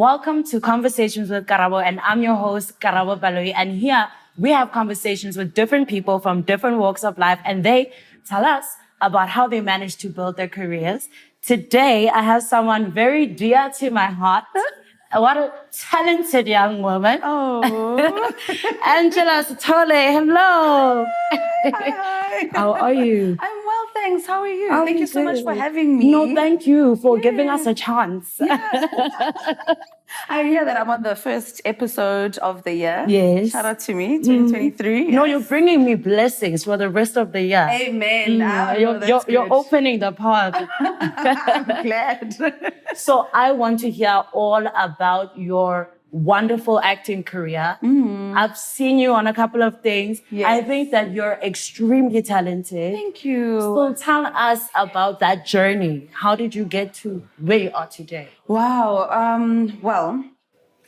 Welcome to Conversations with Karabo, and I'm your host, Karabo Baloi. And here we have conversations with different people from different walks of life, and they tell us about how they managed to build their careers. Today, I have someone very dear to my heart. What a talented young woman. Oh. Angela Sithole, hello. Hi. How are you? I'm well, thanks. How are you? I'm Thank you so much good. for having me. No, thank you for giving us a chance. I hear that I'm on the first episode of the year. Yes. Shout out to me, 2023. No, you're bringing me blessings for the rest of the year. Amen. You're opening the path. I'm glad. So I want to hear all about your wonderful acting career. I've seen you on a couple of things. Yes. I think that you're extremely talented. Thank you. So tell us about that journey. How did you get to where you are today? Wow. Well,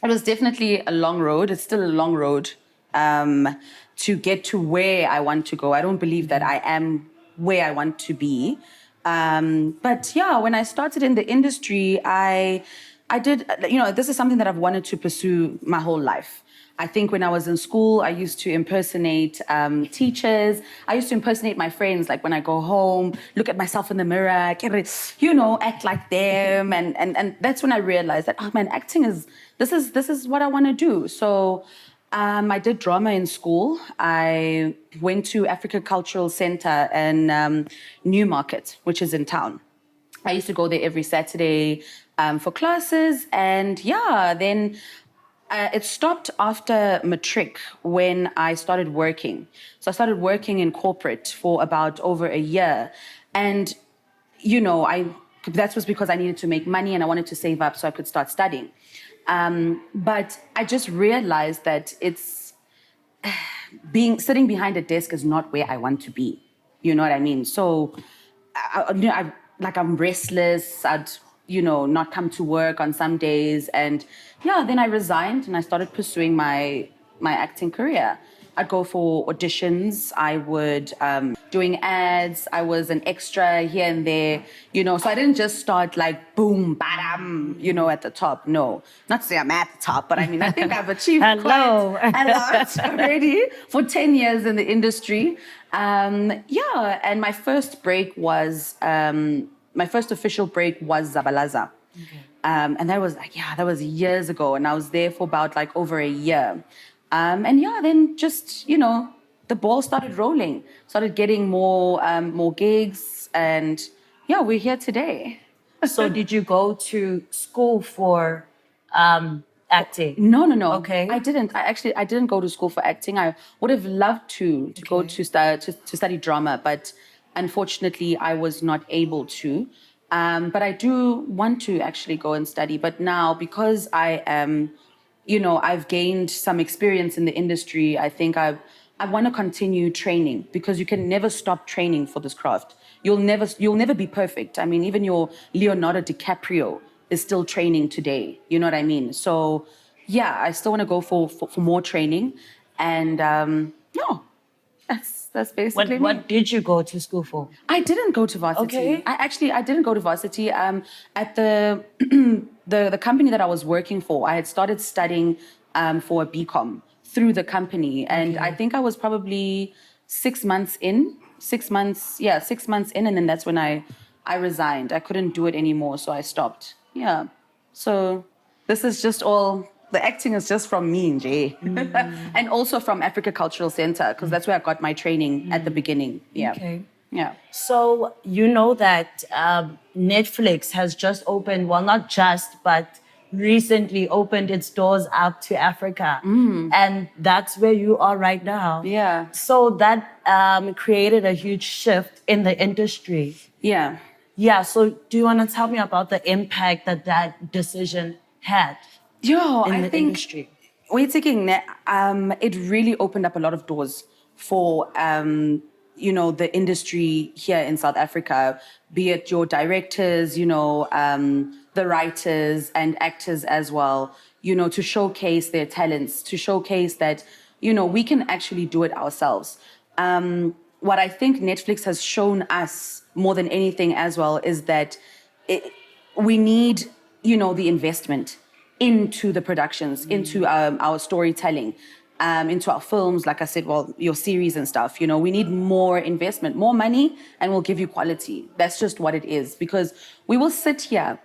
it was definitely a long road. It's still a long road to get to where I want to go. I don't believe that I am where I want to be. But yeah, when I started in the industry, I did, this is something that I've wanted to pursue my whole life. I think when I was in school, I used to impersonate teachers. I used to impersonate my friends, like when I go home, look at myself in the mirror, act like them. And that's when I realized that, acting this is what I want to do. So I did drama in school. I went to Africa Cultural Center in Newmarket, which is in town. I used to go there every Saturday for classes. And then it stopped after matric when I started working. So I started working in corporate for about over a year. And, that was because I needed to make money and I wanted to save up so I could start studying. But I just realized that sitting behind a desk is not where I want to be. You know what I mean? So, I'm restless. I'd, not come to work on some days. And then I resigned and I started pursuing my acting career. I'd go for auditions. I would doing ads. I was an extra here and there, So I didn't just start like boom, badam, at the top. No, not to say I'm at the top, but I think I've achieved quite a lot already for 10 years in the industry. And my first break was my first official break was Zabalaza. Okay. And that was years ago, and I was there for about over a year. Then just, the ball started rolling, started getting more gigs, and we're here today. So did you go to school for acting? No. Okay. I didn't. I didn't go to school for acting. I would have loved to go to study drama, but unfortunately, I was not able to. But I do want to actually go and study. But now, because I am, I've gained some experience in the industry, I think I want to continue training, because you can never stop training for this craft. You'll never be perfect. I mean, even your Leonardo DiCaprio is still training today. You know what I mean? So, I still want to go for more training. And that's basically What did you go to school for? I didn't go to varsity. Okay. I didn't go to varsity. At the the company that I was working for, I had started studying for a BCom through the company, and I think I was probably 6 months in. 6 months, 6 months in, and then that's when I resigned. I couldn't do it anymore, so I stopped. Yeah. So this is just all. The acting is just from me, Nje. And also from Africa Cultural Center, because that's where I got my training at the beginning. Yeah. Okay. Yeah. So you know that Netflix has just opened, well, not just, but recently opened its doors up to Africa. And that's where you are right now. Yeah. So that created a huge shift in the industry. Yeah. Yeah. So do you want to tell me about the impact that decision had? I think industry? We're taking it really opened up a lot of doors for the industry here in South Africa, be it your directors, the writers and actors as well, to showcase their talents, to showcase that, we can actually do it ourselves. What I think Netflix has shown us more than anything as well is that we need, the investment. into the productions, into our storytelling, into our films, like I said, well, your series and stuff. You know, we need more investment, more money, and we'll give you quality. That's just what it is. Because we will sit here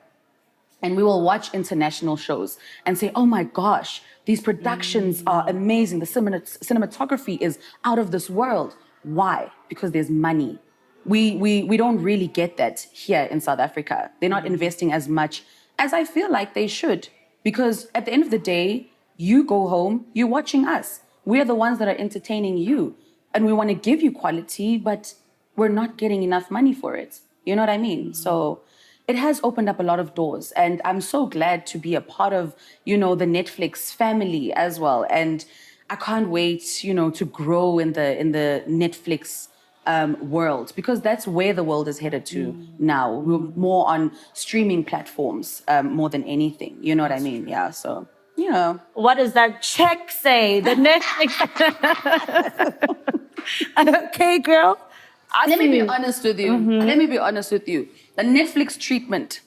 and we will watch international shows and say, oh my gosh, these productions are amazing. The cinematography is out of this world. Why? Because there's money. We don't really get that here in South Africa. They're not investing as much as I feel like they should. Because at the end of the day, you go home, you're watching us. We're the ones that are entertaining you. And we want to give you quality, but we're not getting enough money for it. You know what I mean? So it has opened up a lot of doors, and I'm so glad to be a part of, you know, the Netflix family as well. And I can't wait, you know, to grow in the Netflix world, because that's where the world is headed to now. We're more on streaming platforms more than anything. You know what I mean? Yeah. So, you know. What does that check say? The Netflix. Okay, girl. Let me be honest with you. Let me be honest with you. The Netflix treatment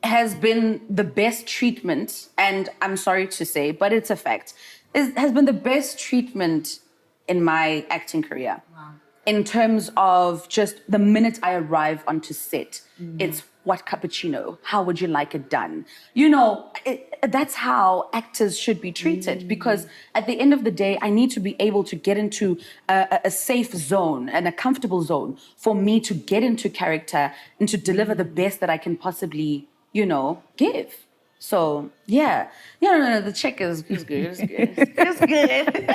has been the best treatment, and I'm sorry to say, but it's a fact. It has been the best treatment in my acting career. Wow. In terms of just the minute I arrive onto set, it's what cappuccino? How would you like it done? You know, that's how actors should be treated, because at the end of the day, I need to be able to get into a safe zone and a comfortable zone for me to get into character and to deliver the best that I can possibly, you know, give. So, yeah. No, the check is good. It's good. It's good.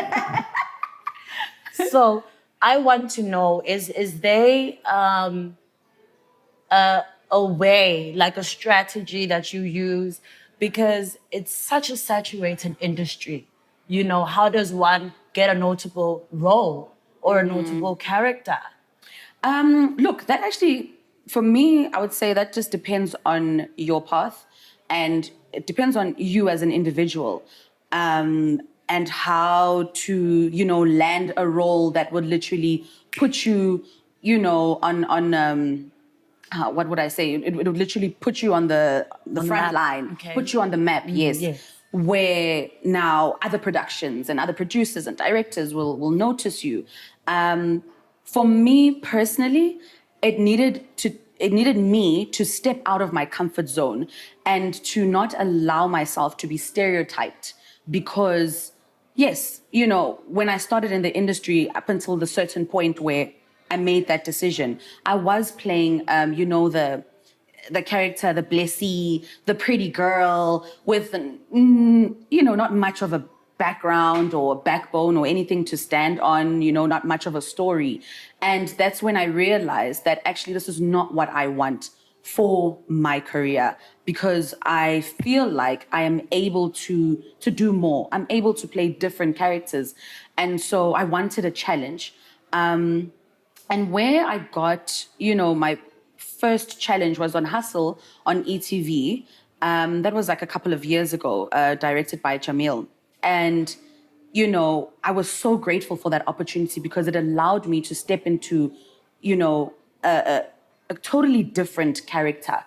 So I want to know, is there a way, like a strategy that you use? Because it's such a saturated industry. You know, how does one get a notable role or a notable character? Look, that actually, for me, I would say that just depends on your path, and it depends on you as an individual, and how to, you know, land a role that would literally put you, you know, on what would I say? It would literally put you on the front line, okay. put you on the map, yes. Yes. Where now other productions and other producers and directors will notice you. For me personally, it needed me to step out of my comfort zone and to not allow myself to be stereotyped, because yes, you know, when I started in the industry, up until the certain point where I made that decision, I was playing, you know, the character, the blessee, the pretty girl with, you know, not much of a background or backbone or anything to stand on, you know, not much of a story. And that's when I realized that actually this is not what I want for my career, because I feel like I am able to do more. I'm able to play different characters. And so I wanted a challenge. And where I got, you know, my first challenge was on Hustle on ETV. That was like a couple of years ago, directed by Jamil. And, you know, I was so grateful for that opportunity, because it allowed me to step into, you know, a totally different character.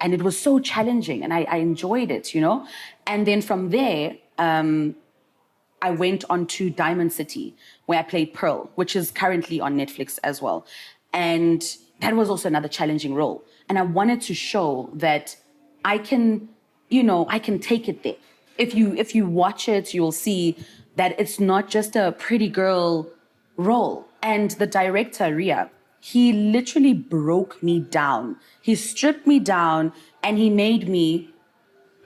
And it was so challenging, and I enjoyed it, you know. And then from there, I went on to Diamond City, where I played Pearl, which is currently on Netflix as well. And that was also another challenging role. And I wanted to show that I can, you know, I can take it there. If you watch it, you'll see that it's not just a pretty girl role. And the director, Ria, he literally broke me down. He stripped me down and he made me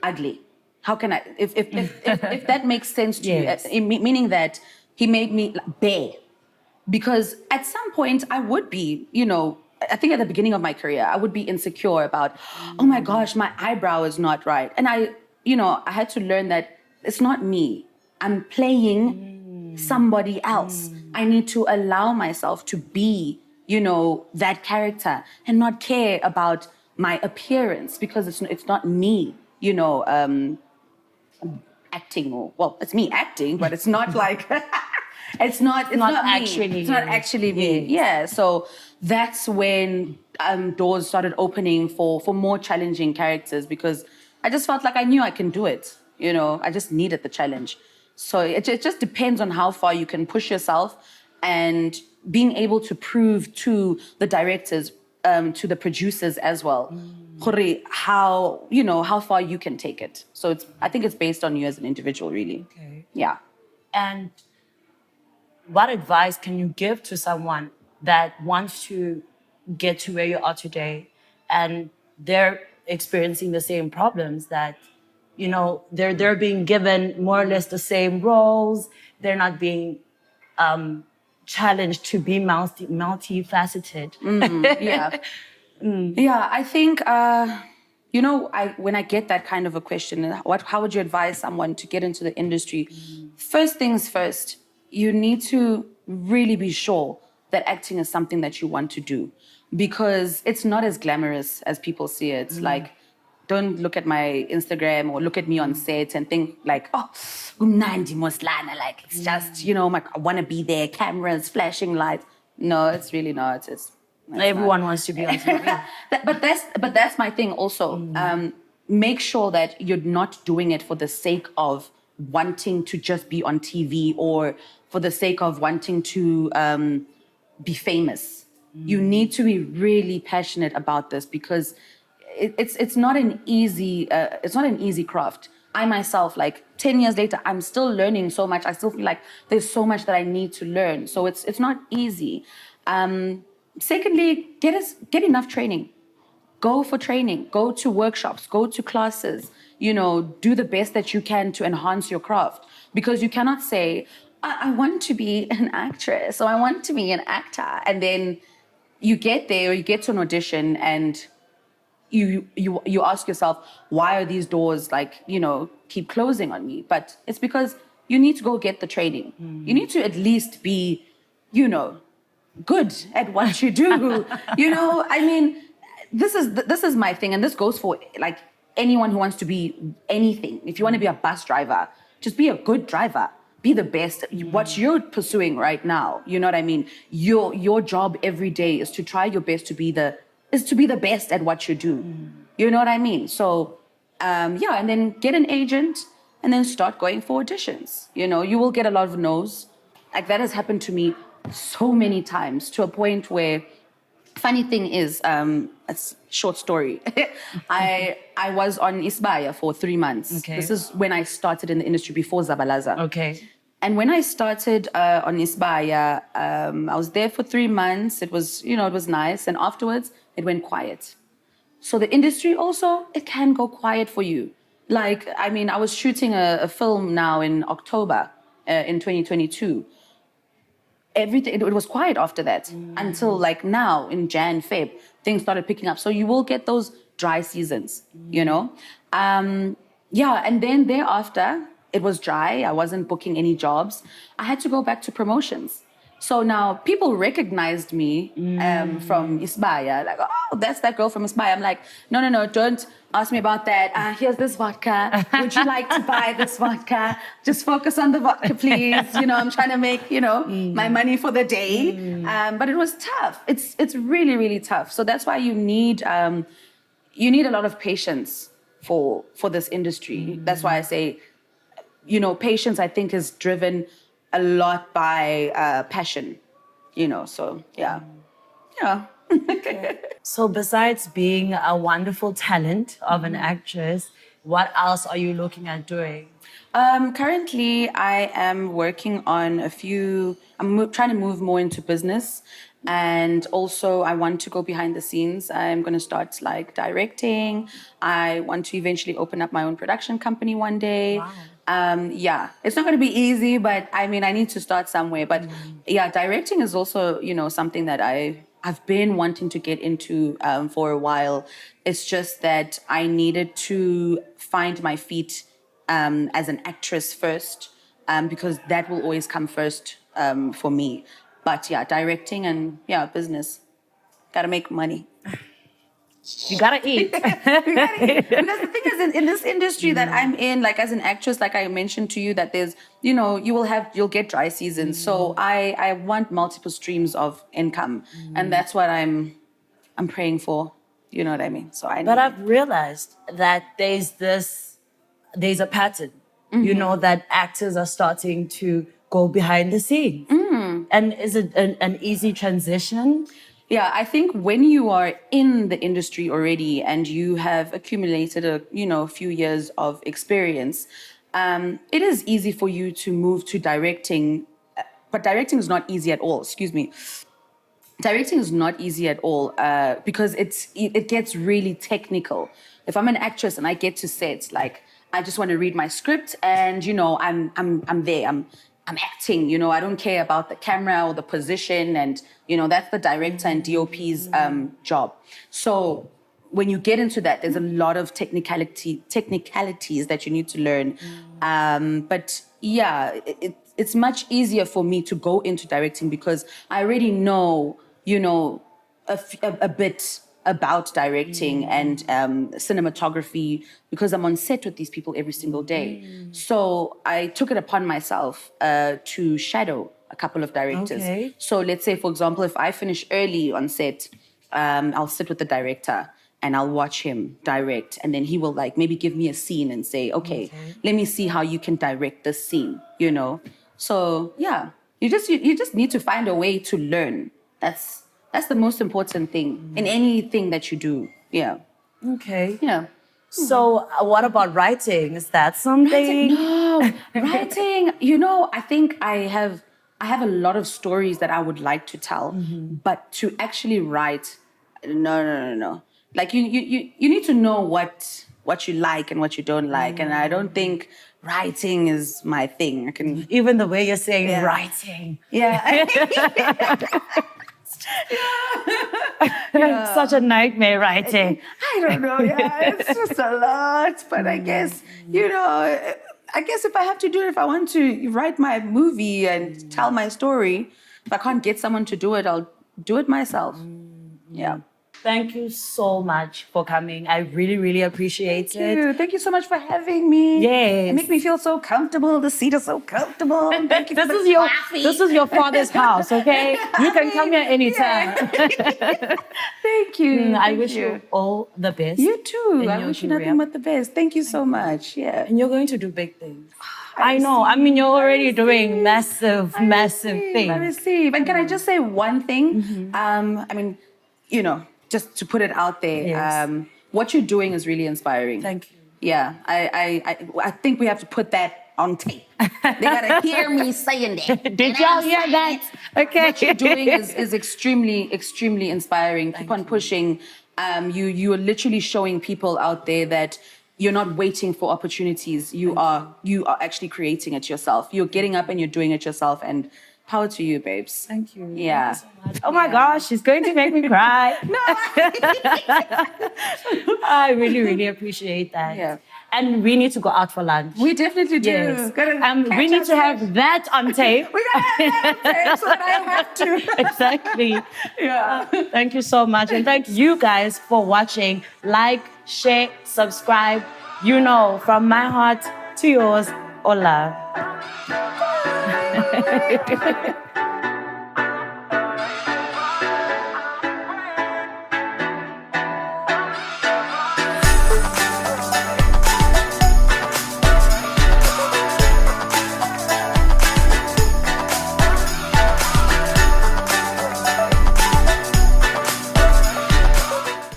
ugly. How can I, if that makes sense to Yes. you, meaning that he made me bare. Because at some point I would be, you know, I think at the beginning of my career, I would be insecure about, oh my gosh, my eyebrow is not right. And I, you know, I had to learn that it's not me. I'm playing somebody else. I need to allow myself to be, you know, that character and not care about my appearance, because it's not me, you know, acting, or well, it's me acting, but it's not like it's not actually me. It's not actually me. Yes. Yeah. So that's when doors started opening for more challenging characters, because I just felt like I knew I can do it. I just needed the challenge. So it just depends on how far you can push yourself and being able to prove to the directors, to the producers as well, how far you can take it. So I think it's based on you as an individual, really. Okay. Yeah. And what advice can you give to someone that wants to get to where you are today and they're experiencing the same problems that, they're being given more or less the same roles, they're not being challenged to be multifaceted. Yeah. Yeah, I think, when I get that kind of a question, how would you advise someone to get into the industry? First things first, you need to really be sure that acting is something that you want to do, because it's not as glamorous as people see it. Like, don't look at my Instagram or look at me on set and think like, oh, umnandi moslana, like it's just, I want to be there, cameras, flashing lights. No, it's really not. Everyone wants to be on TV. but that's my thing also. Make sure that you're not doing it for the sake of wanting to just be on TV or for the sake of wanting to be famous. You need to be really passionate about this, because it's not an easy craft. I myself, like 10 years later, I'm still learning so much. I still feel like there's so much that I need to learn. So it's not easy. Secondly, get enough training. Go for training, go to workshops, go to classes, do the best that you can to enhance your craft. Because you cannot say, I want to be an actress or I want to be an actor. And then you get there or you get to an audition and you ask yourself, why are these doors keep closing on me? But it's because you need to go get the training. You need to at least be, good at what you do. This is my thing, and this goes for like anyone who wants to be anything. If you want to be a bus driver, just be a good driver. Be the best. What you're pursuing right now, you know what I mean? Your job every day is to try your best to be the best at what you do. You know what I mean? So and then get an agent and then start going for auditions. You will get a lot of no's. Like that has happened to me so many times, to a point where, funny thing is, it's a short story. I was on Isbaya for 3 months. Okay. This is when I started in the industry before Zabalaza. Okay. And when I started on Isbaya, I was there for 3 months. It was, it was nice. And afterwards, it went quiet. So the industry also, it can go quiet for you. Like, I was shooting a film now in October in 2022. Everything, it was quiet after that until like now in Jan, Feb, things started picking up. So you will get those dry seasons, and then thereafter it was dry. I wasn't booking any jobs. I had to go back to promotions. So now people recognized me from Isbaya, like, oh, that's that girl from Isbaya. I'm like, no, don't ask me about that. Here's this vodka. Would you like to buy this vodka? Just focus on the vodka, please. I'm trying to make, my money for the day. But it was tough. It's really, really tough. So that's why you need a lot of patience for this industry. That's why I say, patience, I think, is driven a lot by passion, so yeah. So besides being a wonderful talent of an actress, what else are you looking at doing? Currently, I am working on I'm trying to move more into business. And also, I want to go behind the scenes. I'm going to start directing. I want to eventually open up my own production company one day. Wow. It's not going to be easy, but I need to start somewhere. But directing is also, something that I've been wanting to get into for a while. It's just that I needed to find my feet as an actress first, because that will always come first for me. But directing and business. Gotta make money. You gotta eat. Because the thing is, in this industry that I'm in, like as an actress, like I mentioned to you, that there's, you'll get dry seasons. So I want multiple streams of income, and that's what I'm praying for. You know what I mean? So I But need I've realized that there's a pattern, that actors are starting to go behind the scenes. And is it an easy transition? Yeah, I think when you are in the industry already and you have accumulated a few years of experience, it is easy for you to move to directing, but directing is not easy at all. Excuse me. Directing is not easy at all because it gets really technical. If I'm an actress and I get to set, like I just want to read my script and I'm there. I'm acting. I don't care about the camera or the position, and that's the director and DOP's job. So when you get into that, there's a lot of technicalities that you need to learn. But yeah, it's much easier for me to go into directing because I already know, a bit about directing and cinematography because I'm on set with these people every single day. So I took it upon myself to shadow a couple of directors. Okay. So let's say, for example, if I finish early on set, I'll sit with the director and I'll watch him direct. And then he will maybe give me a scene and say, okay, let me see how you can direct this scene, So yeah, you just need to find a way to learn. That's the most important thing in anything that you do. Yeah. Okay. Yeah. So what about writing? Is that something? No, writing. I think I have a lot of stories that I would like to tell, but to actually write, no. Like you need to know what you like and what you don't like, and I don't think writing is my thing. I can Even the way you're saying writing. Yeah. Such a nightmare writing. I don't know. Yeah, it's just a lot. But I guess, if I have to do it, if I want to write my movie and tell my story, if I can't get someone to do it, I'll do it myself. Yeah. Thank you so much for coming. I really, really appreciate it. Thank you so much for having me. Yes. It makes me feel so comfortable. The seat is so comfortable. Thank you. This is your father's house, okay? You can come here anytime. Thank you. I wish you all the best. You too. in I your wish you career. nothing but the best. Thank you so much. Yeah. And you're going to do big things. I know. I mean, you're already doing massive things. I receive. And can I just say one thing? Just to put it out there, Yes. what you're doing is really inspiring. Thank you. Yeah, I think we have to put that on tape. They gotta hear me saying that. Did y'all hear that? Okay. What you're doing is extremely, extremely inspiring. Keep on pushing. You are literally showing people out there that you're not waiting for opportunities. You are actually creating it yourself. You're getting up and you're doing it yourself. And power to you, babes. Thank you. Yeah. Thank you so much. Oh my gosh, she's going to make me cry. No. I really, really appreciate that. Yeah. And we need to go out for lunch. We definitely do. Yes. Gotta We need to have that on tape. We gotta have that on tape so that I have to. Exactly. Yeah. Thank you so much. And thank you guys for watching. Like, share, subscribe. From my heart to yours, Ola.